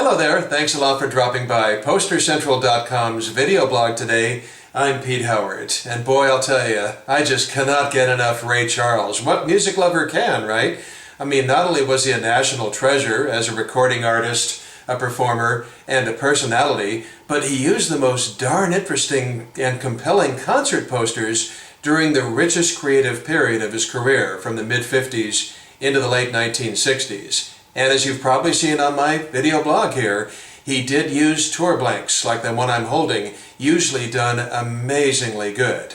Hello there, thanks a lot for dropping by PosterCentral.com's video blog today. I'm Pete Howard, and boy, I'll tell you, I just cannot get enough Ray Charles. What music lover can, right? I mean, not only was he a national treasure as a recording artist, a performer, and a personality, but he used the most darn interesting and compelling concert posters during the richest creative period of his career, from the mid-50s into the late 1960s. And as you've probably seen on my video blog here, he did use tour blanks like the one I'm holding, usually done amazingly good.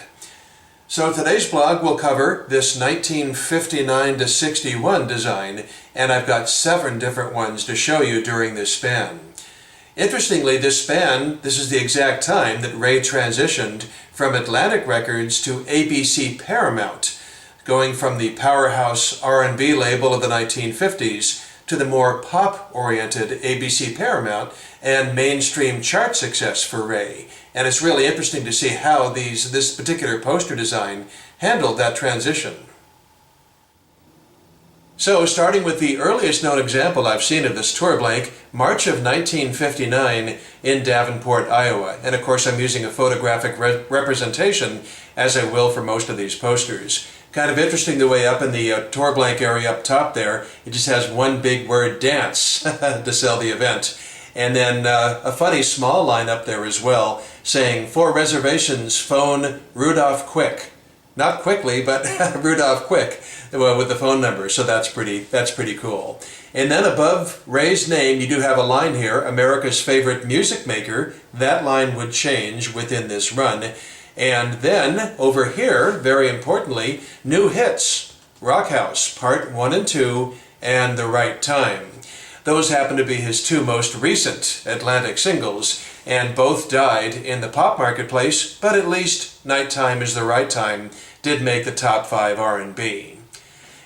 So today's blog will cover this 1959 to 61 design, and I've got 7 different ones to show you during this span. Interestingly, this is the exact time that Ray transitioned from Atlantic Records to ABC Paramount, going from the powerhouse R&B label of the 1950s to the more pop-oriented ABC Paramount and mainstream chart success for Ray. And it's really interesting to see how this particular poster design handled that transition. So, starting with the earliest known example I've seen of this tour blank, March of 1959 in Davenport, Iowa. And of course I'm using a photographic representation, as I will for most of these posters. Kind of interesting the way up in the tour blank area up top there, it just has one big word, dance, to sell the event. And then a funny small line up there as well, saying, for reservations, phone Rudolph Quick. Not quickly, but Rudolph Quick, with the phone number, so that's pretty cool. And then above Ray's name, you do have a line here, America's favorite music maker. That line would change within this run. And then, over here, very importantly, new hits, Rock House, Part 1 and 2, and The Right Time. Those happen to be his 2 most recent Atlantic singles, and both died in the pop marketplace, but at least Nighttime is the Right Time did make the top 5 R&B.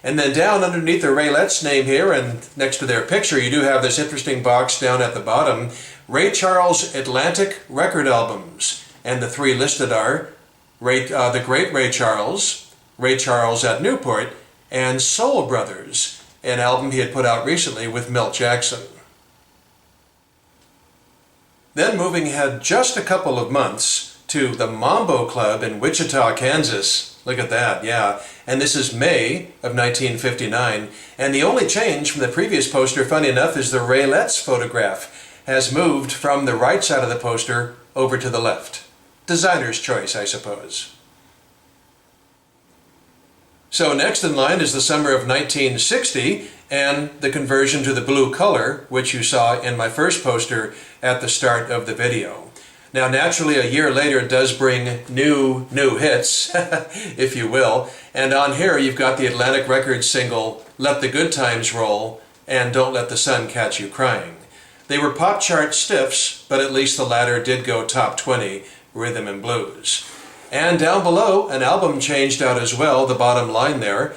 And then down underneath the Raylettes name here, and next to their picture, you do have this interesting box down at the bottom, Ray Charles Atlantic Record Albums. And the 3 listed are the Great Ray Charles at Newport, and Soul Brothers, an album he had put out recently with Milt Jackson. Then moving ahead just a couple of months to the Mambo Club in Wichita, Kansas. Look at that, yeah. And this is May of 1959. And the only change from the previous poster, funny enough, is the Raylettes photograph has moved from the right side of the poster over to the left. Designer's choice, I suppose. So next in line is the summer of 1960 and the conversion to the blue color, which you saw in my first poster at the start of the video. Now naturally a year later it does bring new hits, if you will, and on here you've got the Atlantic Records single Let the Good Times Roll and Don't Let the Sun Catch You Crying. They were pop chart stiffs, but at least the latter did go top 20, rhythm and blues. And down below, an album changed out as well, the bottom line there.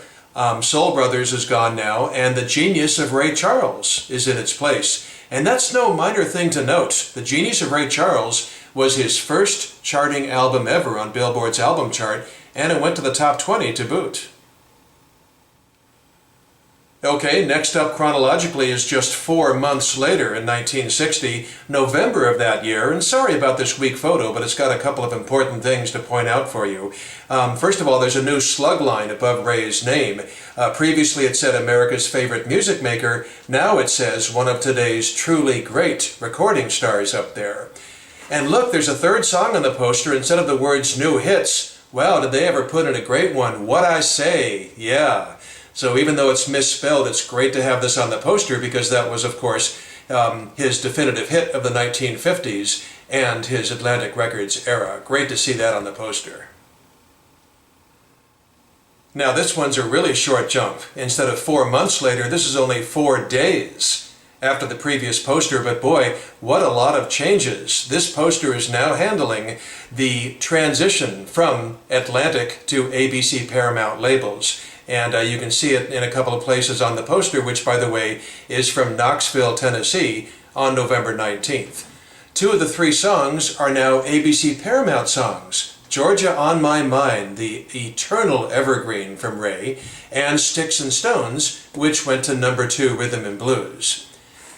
Soul Brothers is gone now, and The Genius of Ray Charles is in its place. And that's no minor thing to note. The Genius of Ray Charles was his first charting album ever on Billboard's album chart, and it went to the top 20 to boot. Okay, next up chronologically is just 4 months later in 1960, November of that year, and sorry about this weak photo, but it's got a couple of important things to point out for you. First of all, there's a new slug line above Ray's name. Previously it said America's favorite music maker, now it says one of today's truly great recording stars up there. And look, there's a 3rd song on the poster. Instead of the words new hits, wow, did they ever put in a great one, What I Say, yeah. So even though it's misspelled, it's great to have this on the poster because that was, of course, his definitive hit of the 1950s and his Atlantic Records era. Great to see that on the poster. Now this one's a really short jump. Instead of 4 months later, this is only 4 days after the previous poster, but boy, what a lot of changes. This poster is now handling the transition from Atlantic to ABC Paramount labels. And you can see it in a couple of places on the poster, which, by the way, is from Knoxville, Tennessee, on November 19th. 2 of the 3 songs are now ABC Paramount songs. Georgia on My Mind, the eternal evergreen from Ray, and Sticks and Stones, which went to #2 Rhythm and Blues.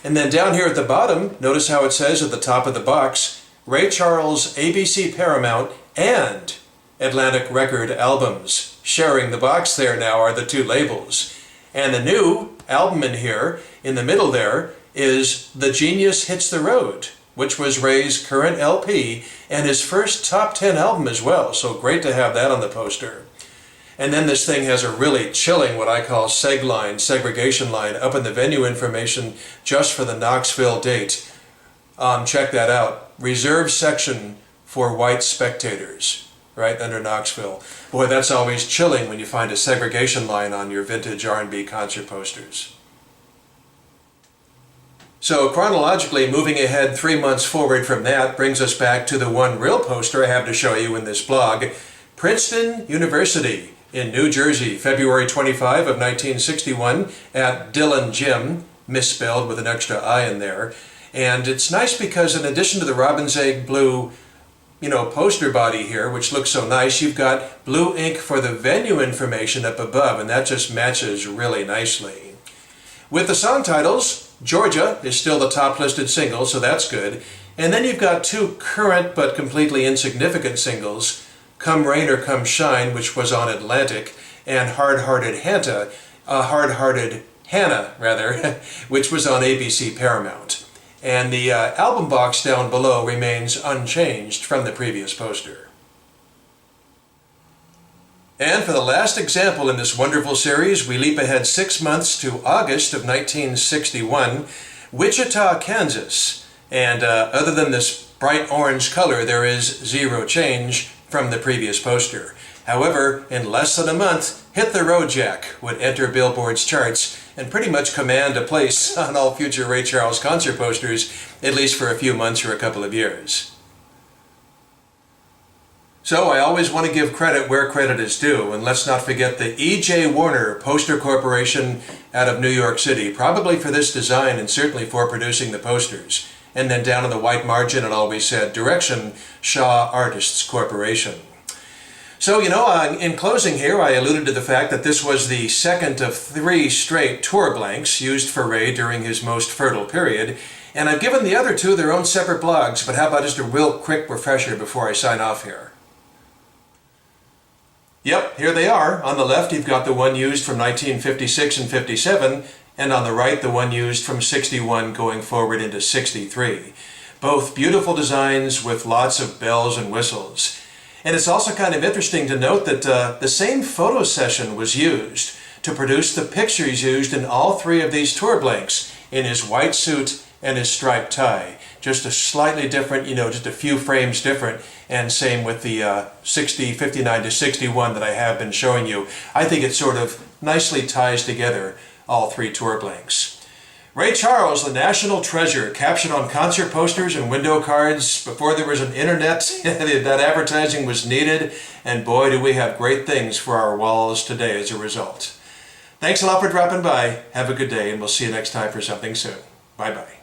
And then down here at the bottom, notice how it says at the top of the box, Ray Charles, ABC Paramount, and Atlantic Record Albums. Sharing the box there now are the two labels. And the new album in here, in the middle there, is The Genius Hits the Road, which was Ray's current LP and his first top 10 album as well, so great to have that on the poster. And then this thing has a really chilling, what I call seg line, segregation line, up in the venue information just for the Knoxville date. Check that out. Reserved section for white spectators, right under Knoxville. Boy, that's always chilling when you find a segregation line on your vintage R&B concert posters. So chronologically, moving ahead 3 months forward from that brings us back to the one real poster I have to show you in this blog. Princeton University in New Jersey, February 25 of 1961 at Dillon Gym, misspelled with an extra I in there. And it's nice because in addition to the robin's egg blue, poster body here, which looks so nice, you've got blue ink for the venue information up above, and that just matches really nicely. With the song titles, Georgia is still the top listed single, so that's good. And then you've got two current but completely insignificant singles, Come Rain or Come Shine, which was on Atlantic, and Hard-Hearted Hannah, which was on ABC Paramount. And the album box down below remains unchanged from the previous poster. And for the last example in this wonderful series, we leap ahead 6 months to August of 1961, Wichita, Kansas. And other than this bright orange color, there is zero change from the previous poster. However, in less than a month, Hit the Road Jack would enter Billboard's charts and pretty much command a place on all future Ray Charles concert posters, at least for a few months or a couple of years. So I always want to give credit where credit is due, and let's not forget the E.J. Warner Poster Corporation out of New York City, probably for this design and certainly for producing the posters. And then down on the white margin it always said, Direction, Shaw Artists Corporation. So, in closing here, I alluded to the fact that this was the second of 3 straight tour blanks used for Ray during his most fertile period, and I've given the other 2 their own separate blogs, but how about just a real quick refresher before I sign off here? Yep, here they are. On the left you've got the one used from 1956 and 57, and on the right the one used from 61 going forward into 63. Both beautiful designs with lots of bells and whistles. And it's also kind of interesting to note that the same photo session was used to produce the pictures used in all 3 of these tour blanks, in his white suit and his striped tie. Just a slightly different, just a few frames different, and same with the 59 to 61 that I have been showing you. I think it sort of nicely ties together all 3 tour blanks. Ray Charles, the national treasure, captured on concert posters and window cards before there was an internet. That advertising was needed, and boy do we have great things for our walls today as a result. Thanks a lot for dropping by. Have a good day, and we'll see you next time for something soon. Bye-bye.